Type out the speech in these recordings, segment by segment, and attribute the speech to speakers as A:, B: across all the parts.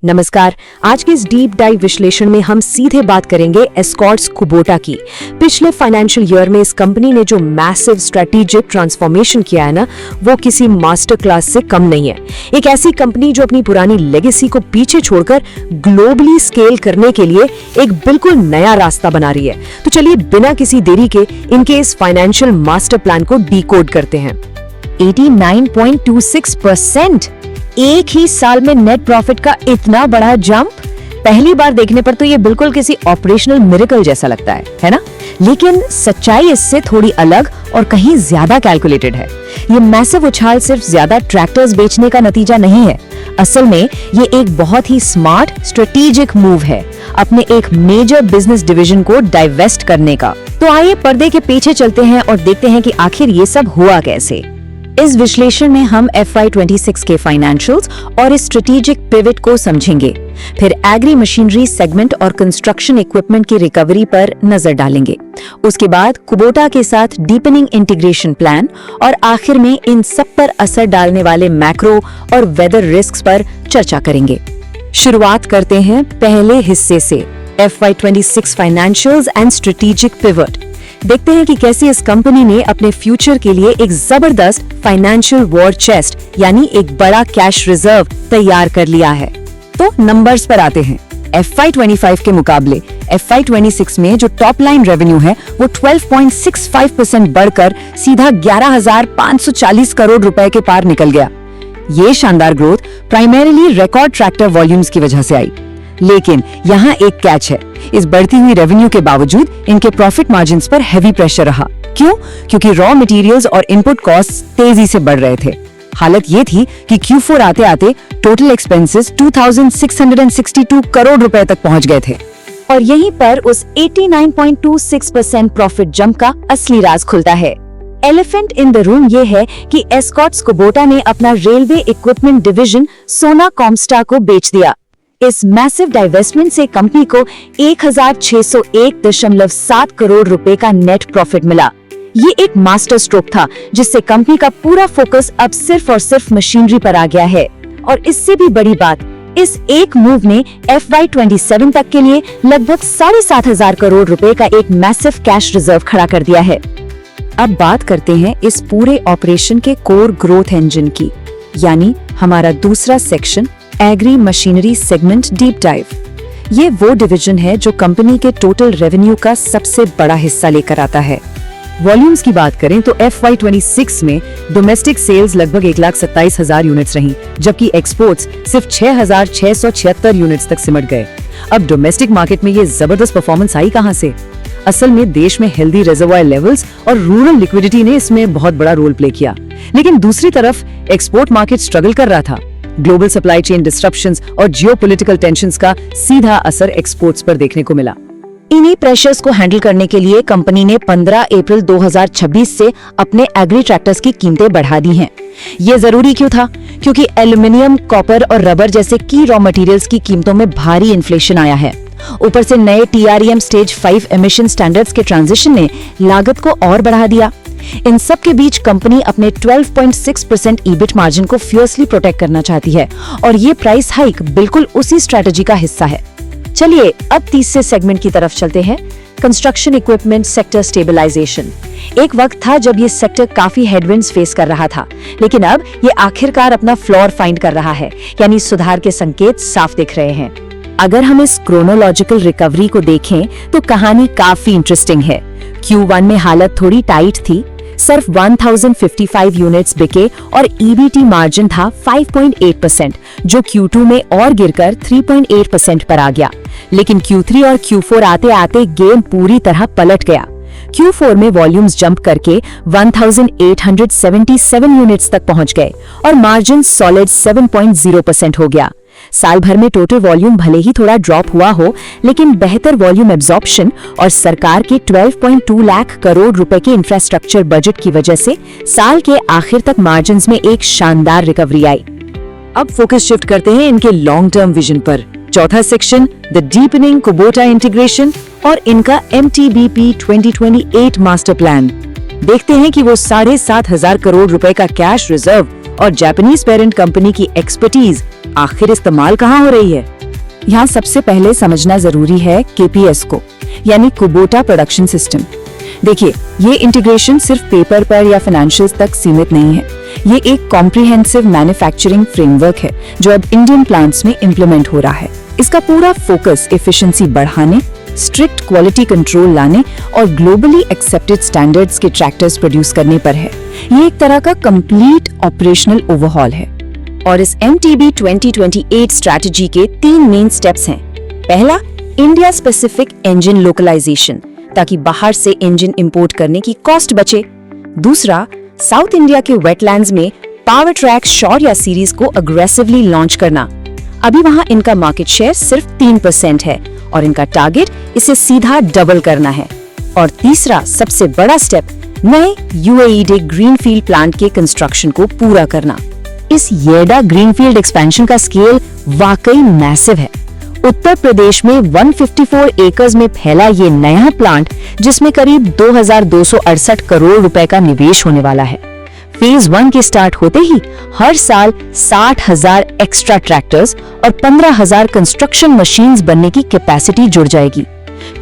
A: नमस्कार। आज के इस डीप डाइव विश्लेषण में हम सीधे बात करेंगे एस्कॉर्ट्स कुबोटा की। पिछले फाइनेंशियल ईयर में इस कंपनी ने जो मैसिव स्ट्रेटेजिक ट्रांसफॉर्मेशन किया है ना, वो किसी मास्टर क्लास से कम नहीं है। एक ऐसी कंपनी जो अपनी पुरानी लेगेसी को पीछे छोड़कर ग्लोबली स्केल करने के लिए एक बिल्कुल नया रास्ता बना रही है। तो चलिए बिना किसी देरी के इनके इस फाइनेंशियल मास्टर प्लान को डिकोड करते हैं।
B: 89.26% एक ही साल में नेट प्रॉफिट का इतना बड़ा जंप पहली बार देखने पर तो ये बिल्कुल किसी ऑपरेशनल मिरेकल जैसा लगता है ना? लेकिन सच्चाई इससे थोड़ी अलग और कहीं ज्यादा कैलकुलेटेड है। ये मैसिव उछाल सिर्फ ज्यादा ट्रैक्टर्स बेचने का नतीजा नहीं है। असल में ये एक बहुत ही स्मार्ट स्ट्रेटेजिक मूव है अपने एक मेजर बिजनेस डिवीजन को डाइवेस्ट करने का। तो आइए पर्दे के पीछे चलते हैं और देखते हैं कि आखिर ये सब हुआ कैसे। इस विश्लेषण में हम FY26 के फाइनेंशियल्स और इस स्ट्रेटेजिक पिवट को समझेंगे। फिर एग्री मशीनरी सेगमेंट और कंस्ट्रक्शन इक्विपमेंट की रिकवरी पर नजर डालेंगे। उसके बाद कुबोटा के साथ डीपनिंग इंटीग्रेशन प्लान और आखिर में इन सब पर असर डालने वाले मैक्रो और वेदर रिस्क्स पर चर्चा करेंगे। शुरुआत करते हैं पहले हिस्से से, FY26 financials and strategic pivot. देखते हैं कि कैसे इस कंपनी ने अपने फ्यूचर के लिए एक जबरदस्त फाइनेंशियल वॉर चेस्ट यानी एक बड़ा कैश रिजर्व तैयार कर लिया है। तो नंबर्स पर आते हैं। FY25 के मुकाबले FY26 में जो टॉप लाइन रेवेन्यू है वो 12.65% बढ़कर सीधा 11,540 करोड़ रुपए के पार निकल गया। ये शानदार growth primarily record tractor volumes की वजह से आई। लेकिन यहाँ एक कैच है, इस बढ़ती हुई रेवेन्यू के बावजूद इनके प्रॉफिट मार्जिन्स पर हैवी प्रेशर रहा। क्यों? क्योंकि रॉ मटेरियल्स और इनपुट कॉस्ट तेजी से बढ़ रहे थे। हालत ये थी कि Q4 आते आते टोटल एक्सपेंसेस 2,662 करोड़ रुपए तक पहुंच गए थे। और यहीं पर उस 89.26% प्रॉफिट जंप का असली राज खुलता है। एलिफेंट इन द रूम ये है कि एस्कॉर्ट्स कुबोटा ने अपना रेलवे इक्विपमेंट डिवीजन सोना कॉमस्टा को बेच दिया। इस मैसिव डाइवेस्टमेंट से कंपनी को 1,601.7 करोड़ रुपए का नेट प्रॉफिट मिला। ये एक मास्टर स्ट्रोक था जिससे कंपनी का पूरा फोकस अब सिर्फ और सिर्फ मशीनरी पर आ गया है। और इससे भी बड़ी बात, इस एक मूव ने FY27 तक के लिए लगभग 7,500 करोड़ रुपए का एक मैसिव कैश रिजर्व खड़ा कर दिया है। अब बात करते हैं इस पूरे ऑपरेशन के कोर ग्रोथ इंजन की, यानी हमारा दूसरा section agri machinery segment deep dive. ये वो डिवीजन है जो कंपनी के टोटल रेवेन्यू का सबसे बड़ा हिस्सा लेकर आता है। वॉल्यूम्स की बात करें तो FY26 में डोमेस्टिक सेल्स लगभग 1,27,000 यूनिट्स रहीं, जबकि एक्सपोर्ट्स सिर्फ 6,676 यूनिट्स तक सिमट गए। अब डोमेस्टिक मार्केट में ये जबरदस्त परफॉर्मेंस आई कहां से? असल में देश में हेल्दी रिजर्वायर लेवल्स और रूरल लिक्विडिटी ने इसमें बहुत बड़ा रोल प्ले किया। लेकिन दूसरी तरफ एक्सपोर्ट मार्केट स्ट्रगल कर रहा था। ग्लोबल सप्लाई चेन डिस्ट्रप्शंस और जियोपॉलिटिकल टेंशंस का सीधा असर एक्सपोर्ट्स पर देखने को मिला। इन्हीं प्रेशर्स को हैंडल करने के लिए कंपनी ने 15 अप्रैल 2026 से अपने एग्री ट्रैक्टर्स की कीमतें बढ़ा दी हैं। ये जरूरी क्यों था? क्योंकि एल्यूमिनियम, कॉपर और रबर जैसे की रॉ मटेरियल्स की कीमतों में भारी इन्फ्लेशन आया है। ऊपर से नए TREM स्टेज 5 एमिशन स्टैंडर्ड्स के ट्रांजिशन ने लागत को और बढ़ा दिया। इन सब के बीच कंपनी अपने 12.6% EBIT मार्जिन को फियर्सली प्रोटेक्ट करना चाहती है और ये प्राइस हाइक बिल्कुल उसी स्ट्रेटजी का हिस्सा है। चलिए अब तीसरे सेगमेंट की तरफ चलते हैं, कंस्ट्रक्शन इक्विपमेंट सेक्टर स्टेबलाइजेशन। एक वक्त था जब ये सेक्टर काफी हेडविंड्स फेस कर रहा था, लेकिन अब ये आखिरकार अपना फ्लोर फाइंड कर रहा है, यानी सुधार के संकेत साफ दिख रहे हैं। अगर हम इस क्रोनोलॉजिकल रिकवरी को देखें तो कहानी काफी इंटरेस्टिंग है। Q1 में हालत थोड़ी टाइट थी, सिर्फ 1,055 यूनिट्स बिके और EBT मार्जिन था 5.8%, जो Q2 में और गिरकर 3.8% पर आ गया। लेकिन Q3 और Q4 आते आते गेम पूरी तरह पलट गया। Q4 में वॉल्यूम्स जंप करके 1,877 यूनिट्स तक पहुंच गए और मार्जिन सॉलिड 7.0% हो गया। साल भर में टोटल वॉल्यूम भले ही थोड़ा ड्रॉप हुआ हो, लेकिन बेहतर वॉल्यूम एब्जॉर्प्शन और सरकार के 12.2 लाख करोड़ रुपए के इंफ्रास्ट्रक्चर बजट की वजह से साल के आखिर तक मार्जिन्स में एक शानदार रिकवरी आई। अब फोकस शिफ्ट करते हैं इनके लॉन्ग टर्म विजन पर। चौथा section, the deepening Kubota integration और इनका MTBP 2028 मास्टर प्लान। देखते हैं कि वो 7,500 करोड़ रुपए का कैश रिजर्व और जापानीज पेरेंट कंपनी की एक्सपर्टीज आखिर इस्तेमाल कहाँ हो रही है। यहाँ सबसे पहले समझना जरूरी है KPS को, यानी कुबोटा प्रोडक्शन सिस्टम। देखिए, ये इंटीग्रेशन सिर्फ पेपर पर या फाइनेंशियल्स तक सीमित नहीं है। ये एक कॉम्प्रिहेंसिव मैन्युफैक्चरिंग फ्रेमवर्क है जो अब इंडियन प्लांट्स में इम्प्लीमेंट हो रहा है। इसका पूरा फोकस एफिशिएंसी बढ़ाने, स्ट्रिक्ट क्वालिटी कंट्रोल लाने और ग्लोबली एक्सेप्टेड स्टैंडर्ड्स के ट्रैक्टर्स प्रोड्यूस करने पर है। ये एक तरह का कंप्लीट ऑपरेशनल ओवरहॉल है। और इस MTB 2028 स्ट्रैटेजी के 3 मेन स्टेप्स हैं। पहला, इंडिया स्पेसिफिक इंजन लोकलाइजेशन, ताकि बाहर से इंजन इंपोर्ट करने की कॉस्ट बचे। दूसरा, साउथ इंडिया के वेटलैंड्स में पावर ट्रैक शौर्या सीरीज को अग्रेसिवली लॉन्च करना। अभी वहां इनका मार्केट शेयर सिर्फ 3% है और इनका टारगेट इसे सीधा डबल करना है। और तीसरा सबसे बड़ा स्टेप, नए UAE ग्रीनफील्ड प्लांट के कंस्ट्रक्शन को पूरा करना। इस येडा ग्रीनफील्ड एक्सपेंशन का स्केल वाकई मैसिव है। उत्तर प्रदेश में 154 एकर्स में फैला ये नया प्लांट, जिसमें करीब 2268 करोड़ रुपए का निवेश होने वाला है। फेज 1 के स्टार्ट होते ही हर साल 60,000 एक्स्ट्रा ट्रैक्टर्स और 15,000 कंस्ट्रक्शन मशीन्स बनने की कैपेसिटी जुड़ जाएगी।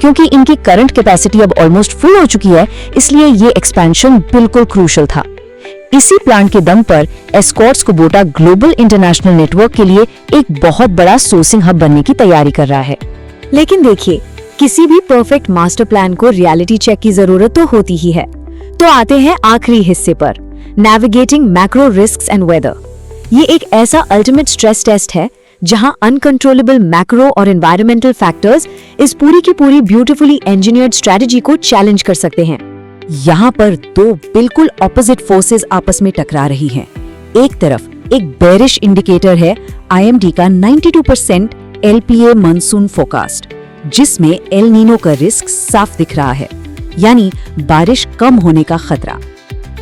B: क्योंकि इनकी करंट कैपेसिटी अब ऑलमोस्ट फुल हो चुकी है, इसलिए ये एक्सपेंशन बिल्कुल क्रूशल था। इसी प्लांट के दम पर Escorts Kubota global international network के लिए एक बहुत बड़ा सोर्सिंग हब बनने की तैयारी कर रहा है।
A: लेकिन देखिए, किसी भी परफेक्ट मास्टर प्लान को रियलिटी चेक की जरूरत तो होती ही है। तो आते हैं आखिरी हिस्से पर, navigating macro risks and weather. ये एक ऐसा अल्टीमेट स्ट्रेस टेस्ट है जहां अनकंट्रोलेबल मैक्रो और एनवायरमेंटल फैक्टर्स इस पूरी की पूरी ब्यूटीफुली इंजीनियर्ड स्ट्रेटजी को चैलेंज कर सकते हैं। यहाँ पर दो बिल्कुल ऑपोजिट फोर्सेस आपस में टकरा रही हैं। एक तरफ एक बेरिश इंडिकेटर है IMD का 92% LPA मानसून फोरकास्ट, जिसमें एल नीनो का रिस्क साफ दिख रहा है, यानी बारिश कम होने का खतरा।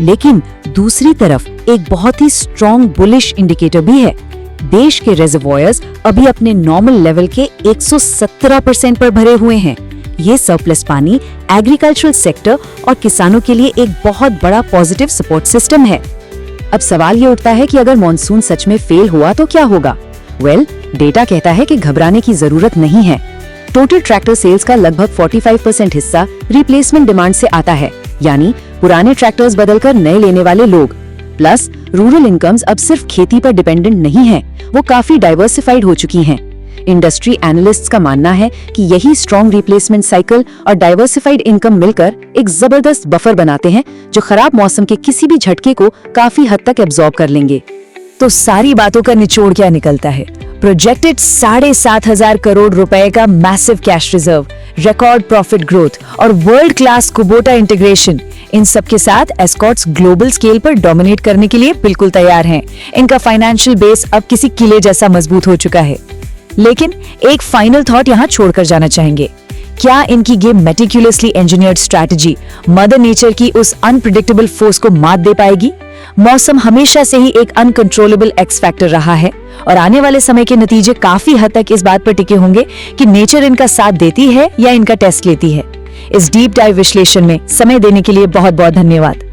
A: लेकिन दूसरी तरफ एक बहुत ही स्ट्रॉन्ग बुलिश इंडिकेटर भी है। देश के रिजर्वॉयर्स अभी अपने नॉर्मल लेवल के 117% पर भरे हुए हैं। ये सरप्लस पानी एग्रीकल्चरल सेक्टर और किसानों के लिए एक बहुत बड़ा पॉजिटिव सपोर्ट सिस्टम है। अब सवाल ये उठता है कि अगर मॉनसून सच में फेल हुआ तो क्या होगा? डेटा कहता है कि घबराने की जरूरत नहीं है। टोटल ट्रैक्टर सेल्स का लगभग 45% हिस्सा रिप्लेसमेंट डिमांड से आता है, यानी पुराने ट्रैक्टर्स बदलकर नए लेने वाले लोग। प्लस रूरल इनकम्स अब सिर्फ खेती पर डिपेंडेंट नहीं है, वो काफी डाइवर्सिफाइड हो चुकी हैं। इंडस्ट्री एनालिस्ट्स का मानना है कि यही स्ट्रॉन्ग रिप्लेसमेंट साइकिल और डाइवर्सिफाइड इनकम मिलकर एक जबरदस्त बफर बनाते हैं, जो खराब मौसम के किसी भी झटके को काफी हद तक एब्जॉर्ब कर लेंगे।
B: तो सारी बातों का निचोड़ क्या निकलता है? प्रोजेक्टेड 7,500 करोड़ रुपए का massive cash reserve, record profit growth और वर्ल्ड क्लास कुबोटा इंटीग्रेशन, इन सब के साथ एस्कॉर्ट्स ग्लोबल स्केल पर डोमिनेट करने के लिए बिल्कुल तैयार हैं। इनका फाइनेंशियल बेस अब किसी किले जैसा मजबूत हो चुका है। लेकिन एक फाइनल थॉट यहाँ छोड़कर जाना चाहेंगे। क्या इनकी ये meticulously engineered strategy mother nature की उस अनप्रेडिक्टेबल फोर्स को मात दे पाएगी? मौसम हमेशा से ही एक अनकंट्रोलेबल एक्स फैक्टर रहा है और आने वाले समय के नतीजे काफी हद तक इस बात पर टिके होंगे कि नेचर इनका साथ देती है या इनका टेस्ट लेती है। इस डीप डाइव विश्लेषण में समय देने के लिए बहुत बहुत धन्यवाद।